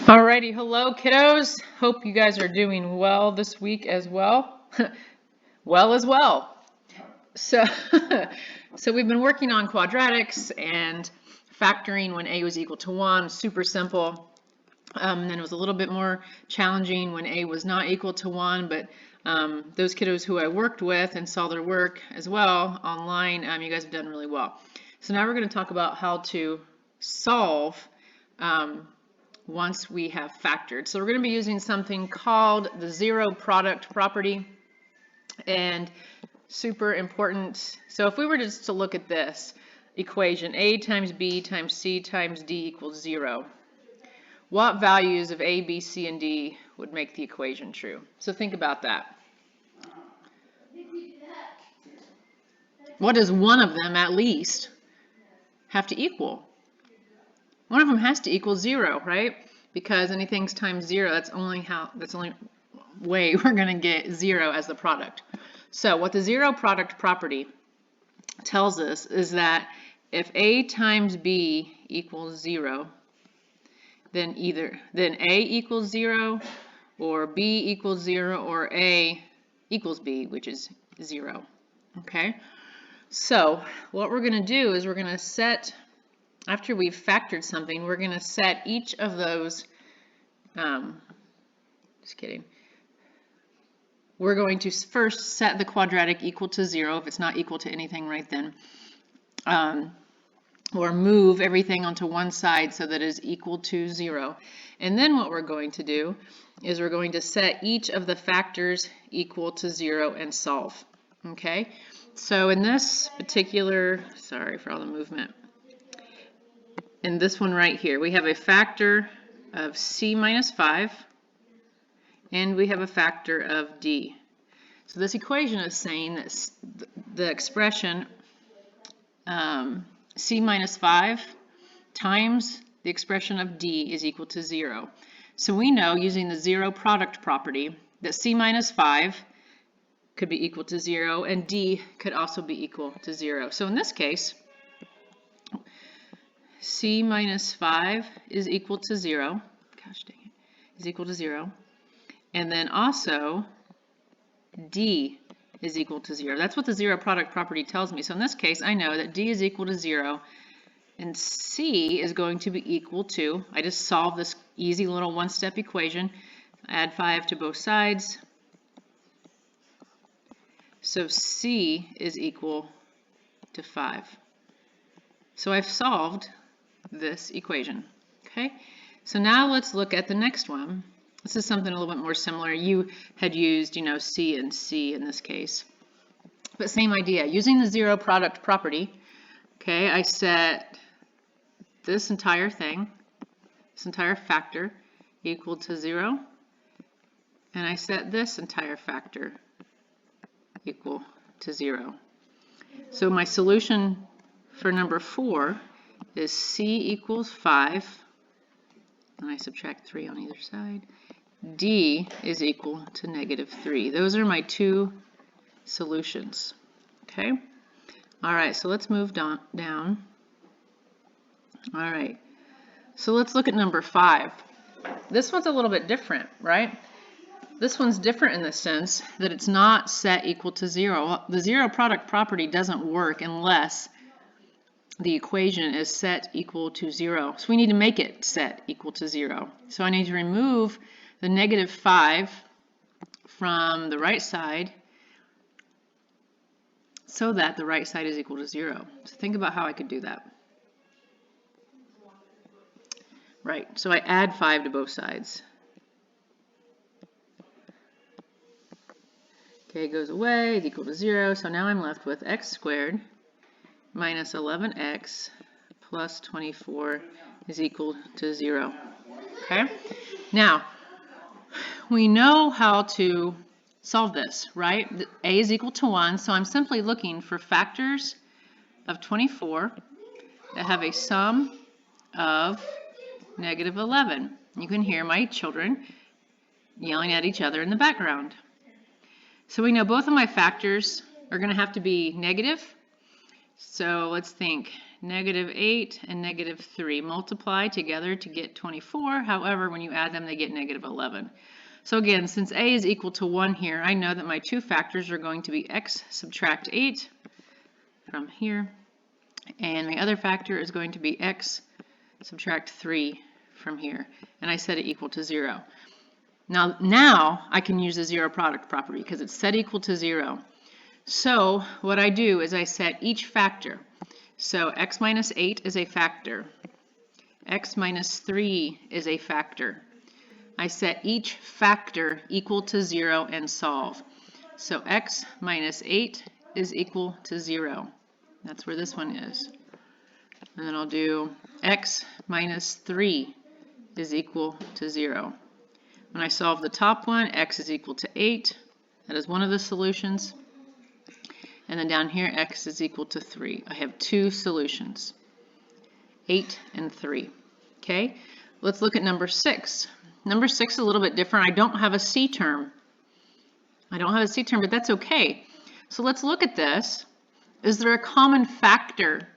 Alrighty, hello kiddos. Hope you guys are doing well this week as well. Well as well. So, so we've been working on quadratics and factoring when a was equal to 1, super simple. Then it was a little bit more challenging when a was not equal to 1, but those kiddos who I worked with and saw their work as well online, you guys have done really well. So now we're going to talk about how to solve once we have factored. So we're going to be using something called the zero product property, and super important. So if we were just to look at this equation, a times b times c times d equals 0, what values of a, b, c, and d would make the equation true? So think about that. What does one of them at least have to equal? One of them has to equal 0, right? Because anything's times 0, that's only way we're going to get 0 as the product. So what the zero product property tells us is that if a times b equals 0, then a equals 0, or b equals 0, or a equals b, which is 0. Okay? So what we're going to do is we're going to set, after we've factored something, we're going to set each of those, just kidding. We're going to first set the quadratic equal to 0 if it's not equal to anything right then, or move everything onto one side so that it is equal to 0. And then what we're going to do is we're going to set each of the factors equal to 0 and solve. Okay? So in this particular, sorry for all the movement, in this one right here, we have a factor of c minus 5, and we have a factor of d. So this equation is saying that the expression c minus 5 times the expression of d is equal to 0. So we know, using the zero product property, that c minus 5 could be equal to 0, and d could also be equal to 0. So in this case, c minus 5 is equal to 0. Gosh dang it. Is equal to 0. And then also d is equal to 0. That's what the zero product property tells me. So in this case, I know that d is equal to 0, and c is going to be equal to, I just solved this easy little one-step equation, add 5 to both sides. So c is equal to 5. So I've solved this equation. Okay, so now let's look at the next one. This is something a little bit more similar. You had used, c and c in this case, but same idea. Using the zero product property, okay, I set this entire thing, this entire factor, equal to 0, and I set this entire factor equal to 0. So my solution for number 4 is c equals 5, and I subtract 3 on either side. D is equal to negative 3. Those are my two solutions. Okay? All right, so let's move down. All right, so let's look at number 5. This one's a little bit different, right? This one's different in the sense that it's not set equal to 0. The zero product property doesn't work unless the equation is set equal to 0. So we need to make it set equal to 0. So I need to remove the negative 5 from the right side so that the right side is equal to 0. So think about how I could do that. Right, so I add 5 to both sides. Okay, it goes away, it's equal to 0, so now I'm left with x squared minus 11x plus 24 is equal to 0. Okay, now we know how to solve this, right? A is equal to 1, so I'm simply looking for factors of 24 that have a sum of negative 11. You can hear my children yelling at each other in the background. So we know both of my factors are going to have to be negative. So let's think. Negative 8 and negative 3 multiply together to get 24. However, when you add them, they get negative 11. So again, since a is equal to 1 here, I know that my two factors are going to be x subtract 8 from here, and my other factor is going to be x subtract 3 from here, and I set it equal to 0. Now I can use the zero product property because it's set equal to 0. So what I do is I set each factor. So x minus 8 is a factor. X minus 3 is a factor. I set each factor equal to 0 and solve. So x minus 8 is equal to 0. That's where this one is. And then I'll do x minus 3 is equal to 0. When I solve the top one, x is equal to 8. That is one of the solutions. And then down here, x is equal to 3. I have two solutions, 8 and 3. Okay, let's look at number 6. Number 6 is a little bit different. I don't have a C term. But that's okay. So let's look at this. Is there a common factor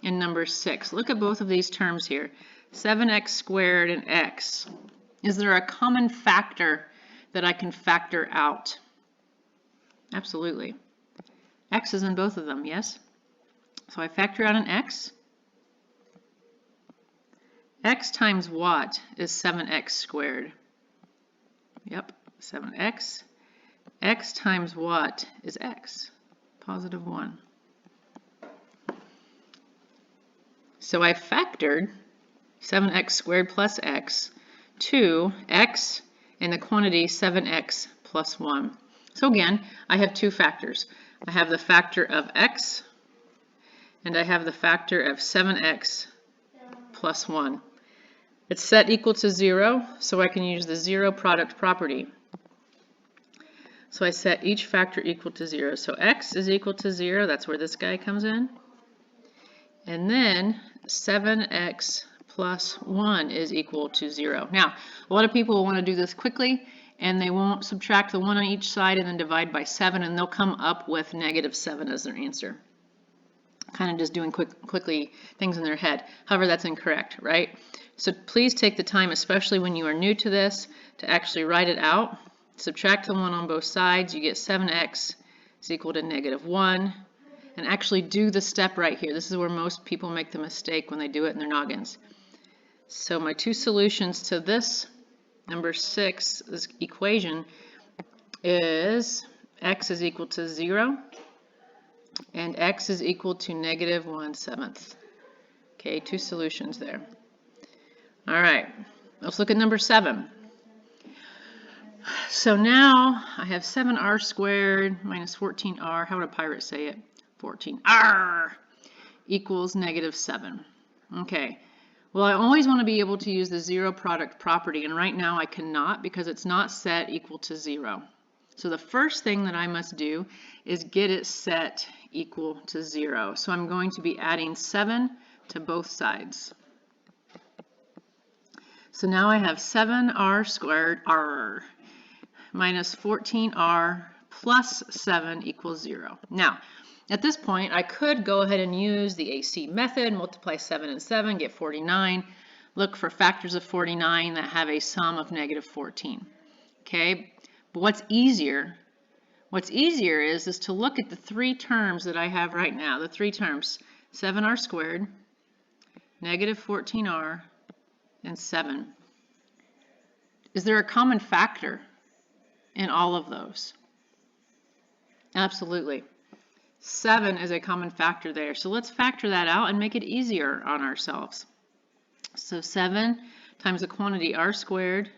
in number 6? Look at both of these terms here, 7x squared and x. Is there a common factor that I can factor out? Absolutely. X is in both of them, yes? So I factor out an x. X times what is 7x squared? Yep, 7x. X times what is x? Positive 1. So I factored 7x squared plus x to x and the quantity 7x plus 1. So again, I have two factors. I have the factor of x, and I have the factor of 7x plus 1. It's set equal to 0, so I can use the zero product property. So I set each factor equal to 0. So x is equal to 0, that's where this guy comes in. And then 7x plus 1 is equal to 0. Now, a lot of people will want to do this quickly, and they won't subtract the 1 on each side and then divide by 7, and they'll come up with negative 7 as their answer. Kind of just doing quickly things in their head. However, that's incorrect, right? So please take the time, especially when you are new to this, to actually write it out. Subtract the 1 on both sides, you get 7x is equal to negative 1. And actually do the step right here. This is where most people make the mistake when they do it in their noggins. So my two solutions to this number 6 equation is x is equal to 0 and x is equal to negative 1/7. Okay, two solutions there. All right, let's look at number 7. So now I have 7r squared minus 14r. How would a pirate say it? 14r equals negative 7. Okay. Well, I always want to be able to use the zero product property, and right now I cannot because it's not set equal to 0. So the first thing that I must do is get it set equal to 0. So I'm going to be adding 7 to both sides. So now I have 7r squared r minus 14r plus 7 equals 0. Now, at this point, I could go ahead and use the AC method, multiply 7 and 7, get 49. Look for factors of 49 that have a sum of negative 14. Okay, but what's easier is to look at the three terms that I have right now, the three terms, 7r squared, negative 14r, and 7. Is there a common factor in all of those? Absolutely. 7 is a common factor there. So let's factor that out and make it easier on ourselves. So 7 times the quantity r squared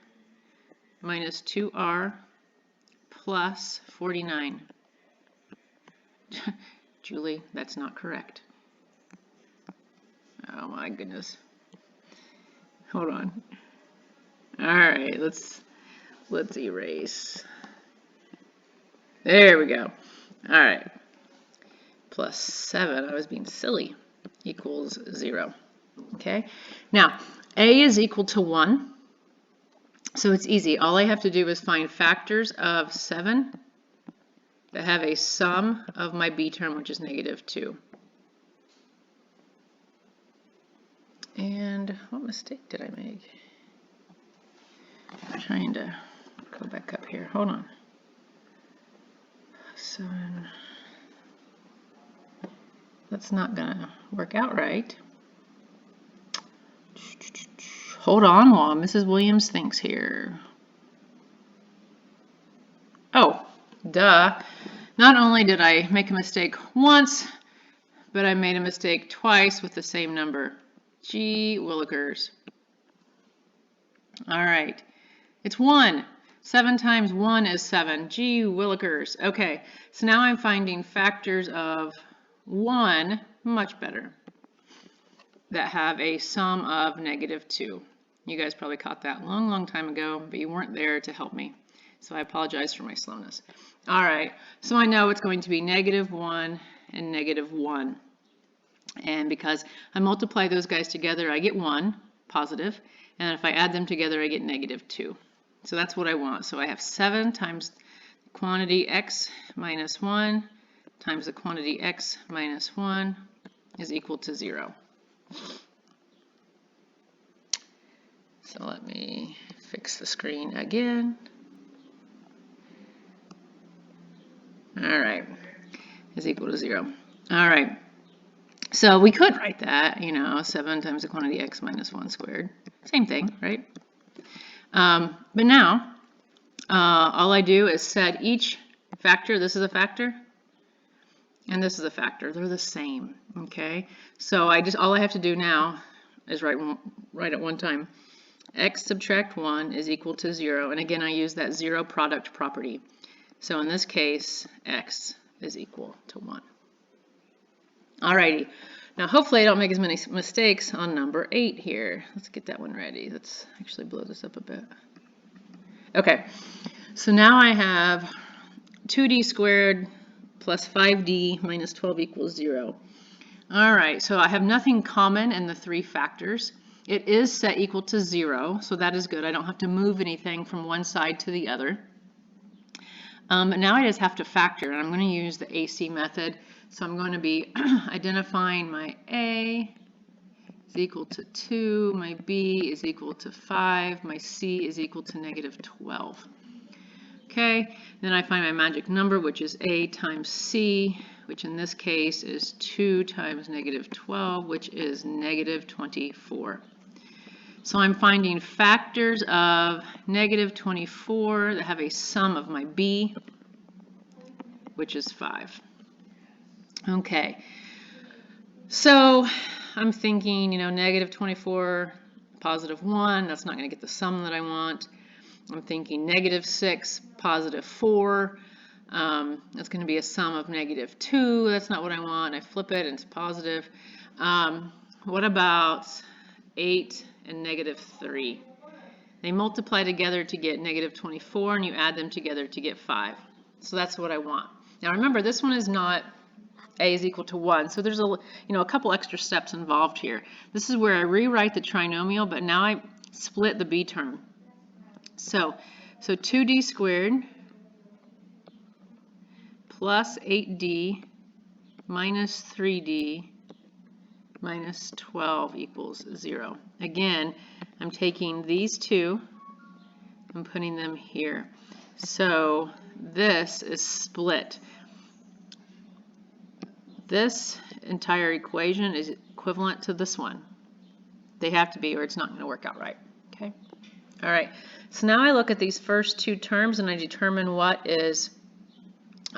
minus 2r plus 49. Julie, that's not correct. Oh my goodness. Hold on. All right, let's erase. There we go. All right. Plus 7, I was being silly, equals 0. Okay, now a is equal to 1, so it's easy. All I have to do is find factors of 7 that have a sum of my b term, which is negative 2. And what mistake did I make? I'm trying to go back up here. Hold on. 7. That's not gonna work out right. Hold on while Mrs. Williams thinks here. Oh, duh. Not only did I make a mistake once, but I made a mistake twice with the same number. Gee willikers. All right. It's 1. 7 times 1 is 7. Gee willikers. Okay, so now I'm finding factors of 1, much better, that have a sum of -2. You guys probably caught that long time ago, but you weren't there to help me. So I apologize for my slowness. All right, so I know it's going to be -1 and -1. And because I multiply those guys together, I get 1, positive. And if I add them together, I get -2. So that's what I want. So I have 7 times the quantity x minus 1 times the quantity x minus 1 is equal to 0. So let me fix the screen again. All right, is equal to 0. All right, so we could write that, 7 times the quantity x minus 1 squared. Same thing, right? But now, all I do is set each factor. This is a factor, and this is a factor. They're the same, okay? So all I have to do now is write at one time. X subtract 1 is equal to 0, and again, I use that 0 product property. So in this case, x is equal to 1. Alrighty, now hopefully I don't make as many mistakes on number 8 here. Let's get that one ready. Let's actually blow this up a bit. Okay, so now I have 2d squared plus 5d minus 12 equals 0. Alright, so I have nothing common in the 3 factors. It is set equal to 0, so that is good. I don't have to move anything from one side to the other. Now I just have to factor, and I'm going to use the AC method. So I'm going to be identifying my A is equal to 2, my B is equal to 5, my C is equal to -12. Okay, then I find my magic number, which is A times C, which in this case is 2 times -12, which is -24. So I'm finding factors of -24 that have a sum of my B, which is 5. Okay, so I'm thinking, -24, +1, that's not going to get the sum that I want. I'm thinking -6, +4, that's going to be a sum of -2, that's not what I want. I flip it and it's positive. What about 8 and -3? They multiply together to get -24, and you add them together to get 5. So that's what I want. Now remember, this one is not A is equal to 1, so there's a couple extra steps involved here. This is where I rewrite the trinomial, but now I split the B term. So 2d squared plus 8d minus 3d minus 12 equals 0. Again, I'm taking these two and putting them here. So this is split. This entire equation is equivalent to this one. They have to be, or it's not going to work out right. Okay. All right. So now I look at these first two terms and I determine what is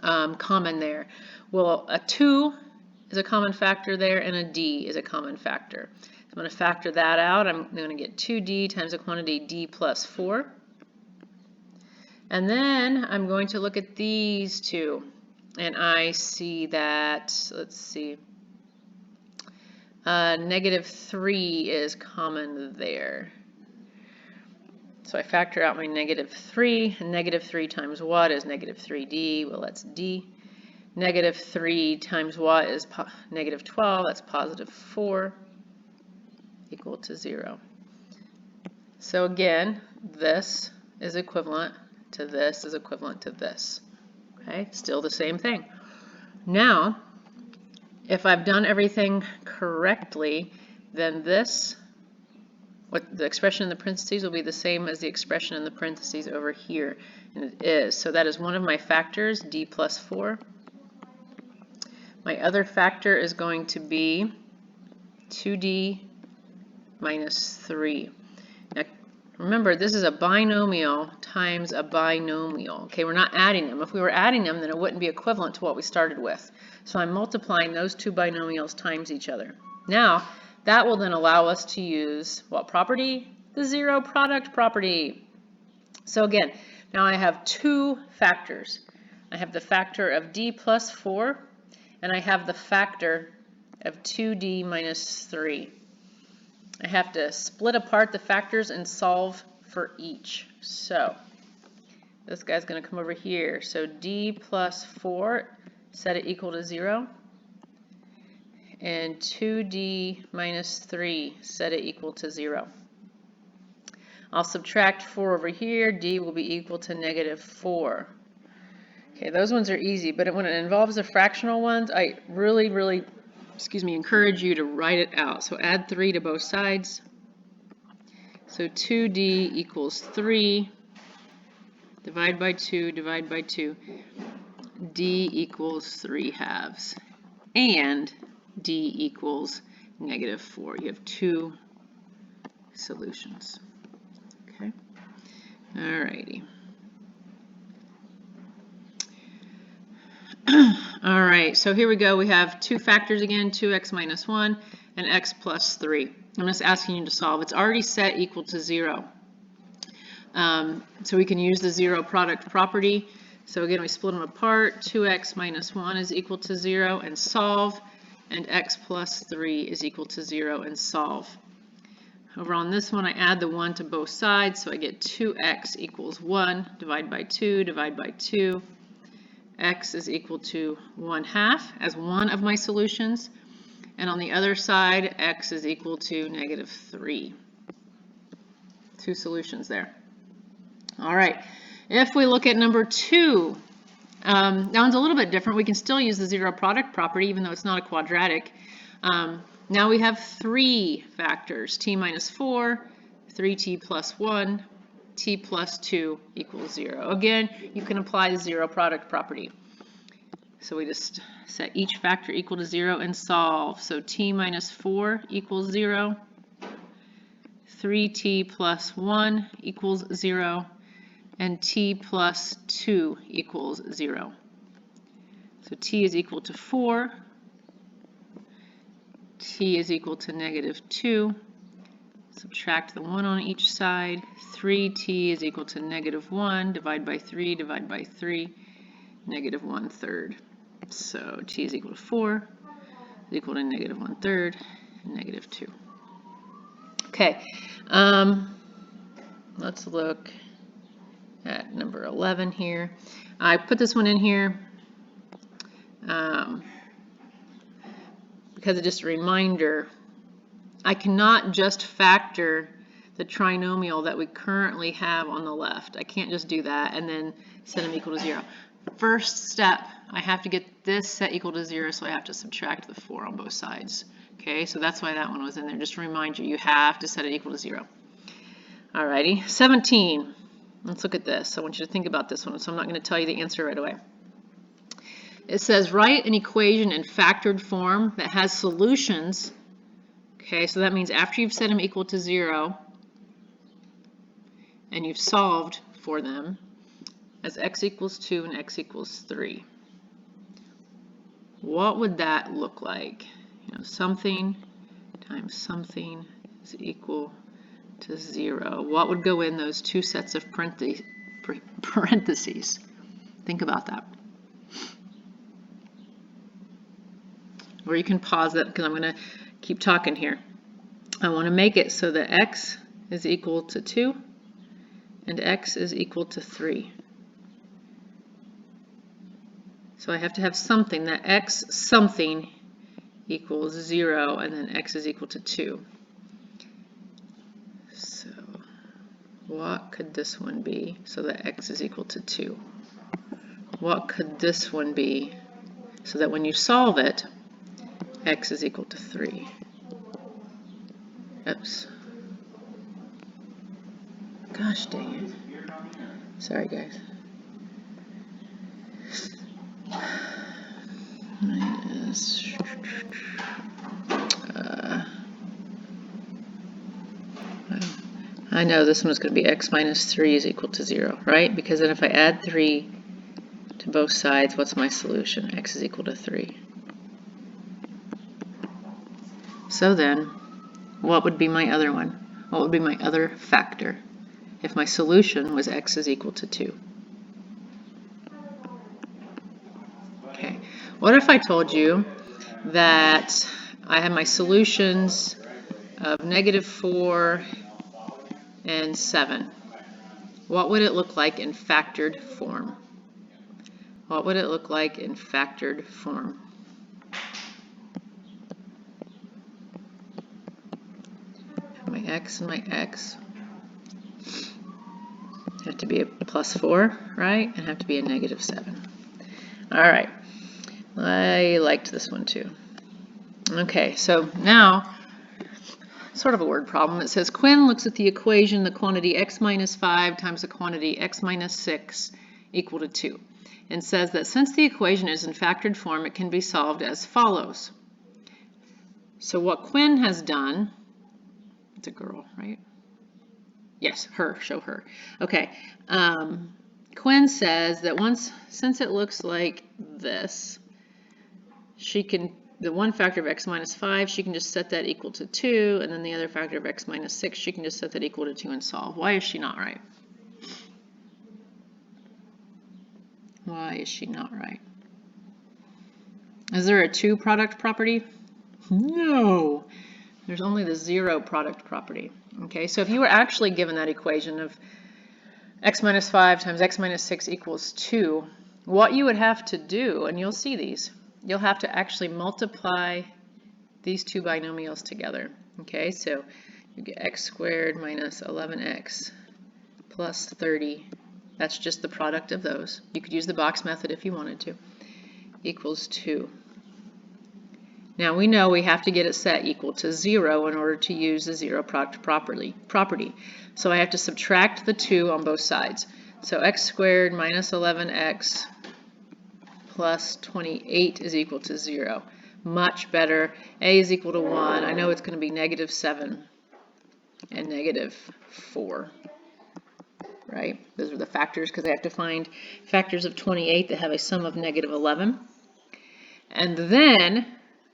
common there. Well, a 2 is a common factor there, and a d is a common factor. So I'm going to factor that out. I'm going to get 2d times the quantity d plus 4. And then I'm going to look at these two, and I see that, let's see, -3 is common there. So I factor out my -3, and -3 times what is -3d? Well, that's d. -3 times what is -12? That's +4, equal to 0. So again, this is equivalent to this is equivalent to this. Okay, still the same thing. Now, if I've done everything correctly, then this what the expression in the parentheses will be the same as the expression in the parentheses over here, and it is. So that is one of my factors, d plus 4. My other factor is going to be 2d minus 3. Now, remember, this is a binomial times a binomial. Okay, we're not adding them. If we were adding them, then it wouldn't be equivalent to what we started with. So I'm multiplying those two binomials times each other. Now, that will then allow us to use what property? The zero product property. So again, now I have two factors. I have the factor of d plus 4, and I have the factor of 2d minus 3. I have to split apart the factors and solve for each. So this guy's going to come over here. So d plus 4, set it equal to 0. And 2d minus 3, set it equal to 0. I'll subtract 4 over here. D will be equal to negative 4. Okay, those ones are easy, but when it involves the fractional ones, I really, encourage you to write it out. So add 3 to both sides. So 2d equals 3. Divide by 2, divide by 2. D equals 3 halves. And d equals negative 4. You have two solutions. Okay. Alrighty. All right, so here we go. We have two factors again, 2x minus 1 and x plus 3. I'm just asking you to solve. It's already set equal to 0. So we can use the zero product property. So again, we split them apart. 2x minus 1 is equal to 0 and solve. And x plus 3 is equal to 0 and solve. Over on this one, I add the 1 to both sides. So I get 2x equals 1. Divide by 2, divide by 2. X is equal to 1/2 as one of my solutions. And on the other side, x is equal to negative 3. Two solutions there. All right. If we look at number 2, that one's a little bit different. We can still use the zero product property, even though it's not a quadratic. Now we have 3 factors, t minus 4, 3t plus 1, t plus 2 equals 0. Again, you can apply the zero product property. So we just set each factor equal to 0 and solve. So t minus 4 equals 0. 3t plus 1 equals 0. And t plus 2 equals 0. So t is equal to 4. T is equal to negative 2. Subtract the 1 on each side. 3t is equal to negative 1. Divide by 3, divide by 3. Negative 1/3. So t is equal to 4. Is equal to negative 1/3 and negative 2. Okay. Let's look at number 11 here. I put this one in here because it's just a reminder. I cannot just factor the trinomial that we currently have on the left. I can't just do that and then set them equal to 0. First step, I have to get this set equal to 0, so I have to subtract the 4 on both sides. Okay, so that's why that one was in there. Just to remind you, you have to set it equal to 0. Alrighty, 17. Let's look at this. I want you to think about this one, so I'm not going to tell you the answer right away. It says write an equation in factored form that has solutions. Okay, so that means after you've set them equal to 0 and you've solved for them as x equals 2 and x equals 3. What would that look like? You know, something times something is equal to 0. What would go in those two sets of parentheses? Think about that. Or you can pause it because I'm going to keep talking here. I want to make it so that x is equal to 2 and x is equal to 3. So I have to have something that x something equals 0 and then x is equal to 2. So what could this one be so that x is equal to 2? What could this one be so that when you solve it, x is equal to 3? Oops. Gosh dang it. Sorry, guys. Minus... I know this one is going to be x minus 3 is equal to 0, right? Because then if I add 3 to both sides, what's my solution? X is equal to 3. So then, what would be my other one? What would be my other factor if my solution was x is equal to 2? Okay, what if I told you that I have my solutions of -4 and 7? What would it look like in factored form? What would it look like in factored form? My x and my x have to be a +4, right? And have to be a -7. All right. I liked this one too. Okay, so now, sort of a word problem. It says Quinn looks at the equation, the quantity x minus 5 times the quantity x minus 6 equal to 2, and says that since the equation is in factored form, it can be solved as follows. So what Quinn has done, it's a girl, right? Yes, her, show her. Okay, Quinn says that since it looks like this, she can, the one factor of x minus 5, she can just set that equal to 2, and then the other factor of x minus 6, she can just set that equal to 2 and solve. Why is she not right? Why is she not right? Is there a 2 product property? No. There's only the 0 product property. Okay, so if you were actually given that equation of x minus 5 times x minus 6 equals 2, what you would have to do, and you'll see these, you'll have to actually multiply these two binomials together. Okay, so you get x squared minus 11x plus 30. That's just the product of those. You could use the box method if you wanted to. Equals 2. Now we know we have to get it set equal to 0 in order to use the 0 product property. So I have to subtract the 2 on both sides. So x squared minus 11x plus 28 is equal to 0. Much better. A is equal to 1. I know it's going to be -7 and -4. Right? Those are the factors because I have to find factors of 28 that have a sum of -11. And then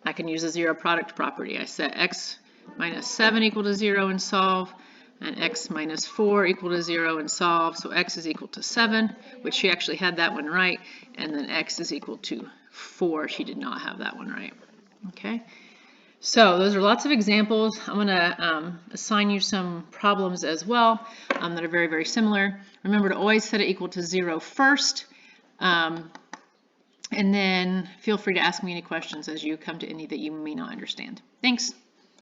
I can use the 0 product property. I set x minus 7 equal to 0 and solve, and x minus 4 equal to 0 and solve. So x is equal to 7, which she actually had that one right, and then x is equal to 4. She did not have that one right. Okay, so those are lots of examples. I'm going to assign you some problems as well that are very, very similar. Remember to always set it equal to 0 first. And then feel free to ask me any questions as you come to any that you may not understand. Thanks.